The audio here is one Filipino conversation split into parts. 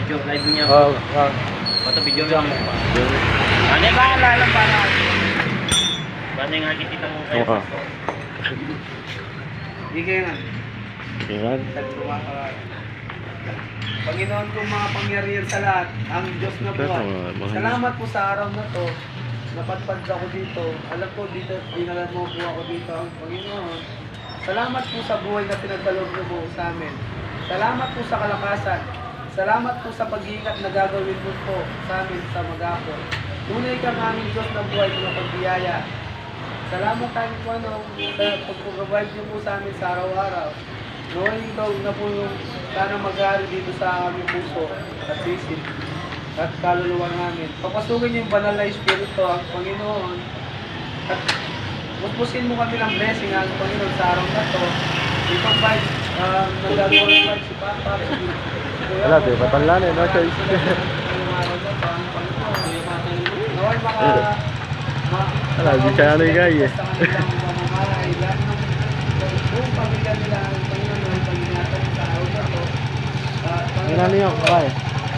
video, live niya. Oh, oh. Bato video niya. Ano ba alam para? Basta nga kitita mo kayo. Oo. Hindi kayo nga. Yan. Nagluwa ka. Panginoon kong mga pangyarihan sa lahat, ang Diyos na buhay. Salamat po sa araw na to. Napatpad ako dito. Alam ko dito, dinala mo po ako dito ang Panginoon. Salamat po sa buhay na pinagkaloob mo po sa amin. Salamat po sa kalakasan. Salamat po sa pag-iingat na gagawin mo po sa amin sa mag-apo. Tunay kang aming Diyos na buhay na pagbiyaya. Salamat tayo po sa pag-provide niyo po sa amin sa araw-araw. Knowing daw na po yung sana mag-ari dito sa aming puso at sisip at kaluluwa namin. Papasukin niyo yung banal na Espiritu ang Panginoon at pupusin mo kami ng blessing ang Panginoon sa araw na to. Itong vibes, nagagawa ng vibes si Papa. Wala, di ba tanlan eh, no choice. Naway Wala, di kaya ano yung gaya eh. Buong pamilya nila ang Panginoon ang pag-ingatan sa araw na to. Yan ano yung kakay.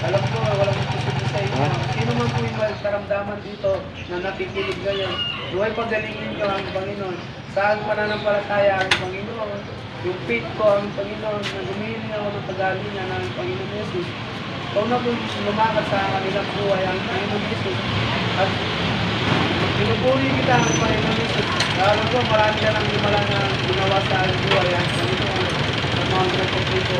Alam ko, walang posible sa inyo. Sino man po yung karamdaman dito na napikilig ngayon, duway pagalingin ko ang Panginoon. Saan pananampalataya ang Panginoon? Yung faith ko ang Panginoon, na gumiling ako ng pagalingan ng Panginoon Jesus. Ikaw na po lumakat sa kanilang buhay ang Panginoon Jesus. At pinupuri kita ang Panginoon Jesus. Alam ko, marami ka nang himala na ginawa sa buhay ang Panginoon. Sa mga nagpapito,